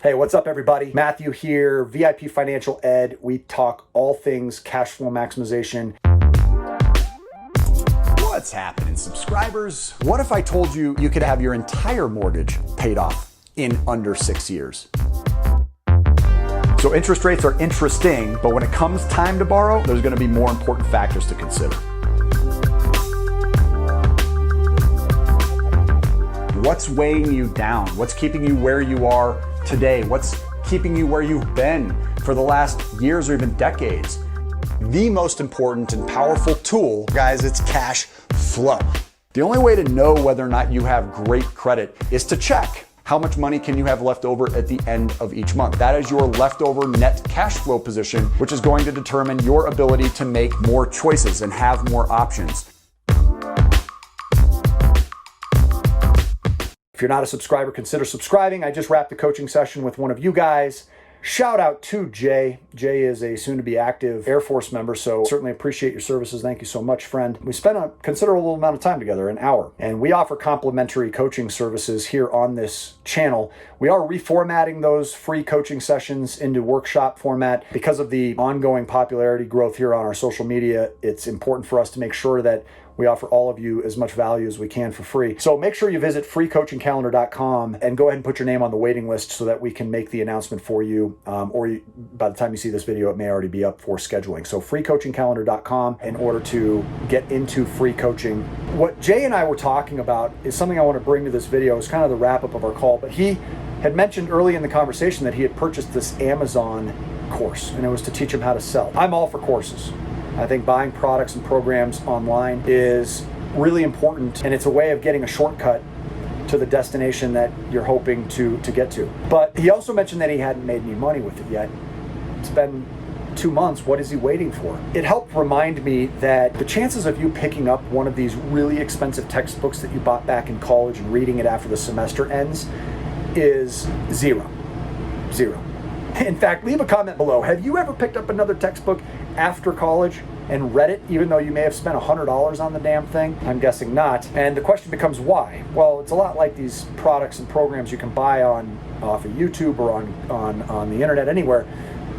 Hey, what's up, everybody? Matthew here, VIP Financial Ed. We talk all things cash flow maximization. What's happening, subscribers? What if I told you you could have your entire mortgage paid off in under 6 years? So interest rates are interesting, but when it comes time to borrow, there's going to be more important factors to consider. What's weighing you down? What's keeping you where you are today? What's keeping you where you've been for the last years or even decades? The most important and powerful tool, guys, it's cash flow. The only way to know whether or not you have great credit is to check how much money can you have left over at the end of each month. That is your leftover net cash flow position, which is going to determine your ability to make more choices and have more options. If you're not a subscriber, consider subscribing. I just wrapped a coaching session with one of you guys. Shout out to Jay. Jay is a soon-to-be active Air Force member, so certainly appreciate your services. Thank you so much, friend. We spent a considerable amount of time together, an hour, and we offer complimentary coaching services here on this channel. We are reformatting those free coaching sessions into workshop format. Because of the ongoing popularity growth here on our social media, it's important for us to make sure that we offer all of you as much value as we can for free. So make sure you visit freecoachingcalendar.com and go ahead and put your name on the waiting list so that we can make the announcement for you. By the time you see this video, it may already be up for scheduling. So freecoachingcalendar.com in order to get into free coaching. What Jay and I were talking about is something I want to bring to this video. It's kind of the wrap up of our call, but he had mentioned early in the conversation that he had purchased this Amazon course, and it was to teach him how to sell. I'm all for courses. I think buying products and programs online is really important, and it's a way of getting a shortcut to the destination that you're hoping to get to. But he also mentioned that he hadn't made any money with it yet. It's been 2 months. What is he waiting for? It helped remind me that the chances of you picking up one of these really expensive textbooks that you bought back in college and reading it after the semester ends is zero. In fact, leave a comment below. Have you ever picked up another textbook after college and read it, even though you may have spent $100 on the damn thing? I'm guessing not. And the question becomes why? Well, it's a lot like these products and programs you can buy off of YouTube or on the internet anywhere.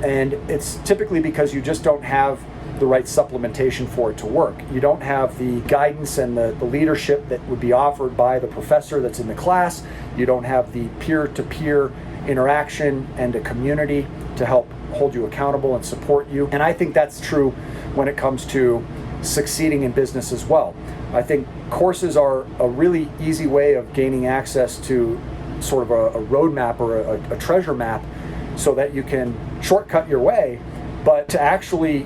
And it's typically because you just don't have the right supplementation for it to work. You don't have the guidance and the leadership that would be offered by the professor that's in the class. You don't have the peer-to-peer interaction and a community to help hold you accountable and support you. And I think that's true when it comes to succeeding in business as well. I think courses are a really easy way of gaining access to sort of a roadmap or a treasure map so that you can shortcut your way, but to actually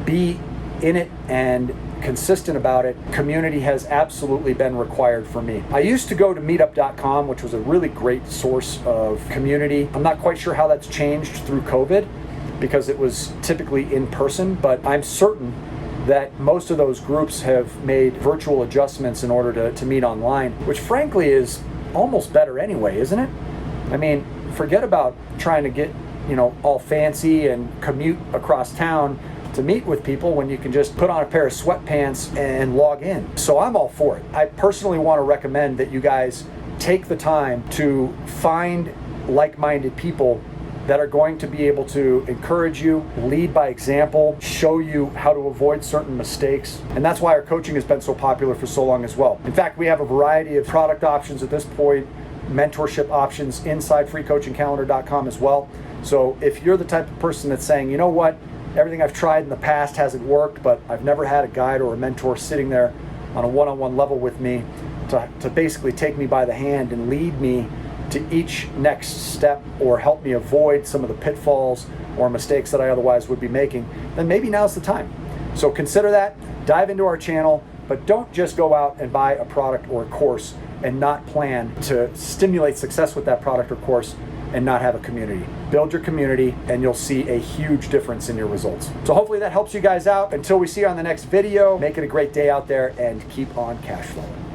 be in it and consistent about it, community has absolutely been required for me. I used to go to meetup.com, which was a really great source of community. I'm not quite sure how that's changed through COVID because it was typically in person, but I'm certain that most of those groups have made virtual adjustments in order to meet online, which frankly is almost better anyway, isn't it? I mean, forget about trying to get, all fancy and commute across town to meet with people when you can just put on a pair of sweatpants and log in. So I'm all for it. I personally want to recommend that you guys take the time to find like-minded people that are going to be able to encourage you, lead by example, show you how to avoid certain mistakes. And that's why our coaching has been so popular for so long as well. In fact, we have a variety of product options at this point, mentorship options inside freecoachingcalendar.com as well. So if you're the type of person that's saying, you know what, everything I've tried in the past hasn't worked, but I've never had a guide or a mentor sitting there on a one-on-one level with me to basically take me by the hand and lead me to each next step or help me avoid some of the pitfalls or mistakes that I otherwise would be making, then maybe now's the time. So consider that, dive into our channel, but don't just go out and buy a product or a course and not plan to stimulate success with that product or course and not have a community. Build your community and you'll see a huge difference in your results. So hopefully that helps you guys out. Until we see you on the next video, make it a great day out there and keep on cash flowing.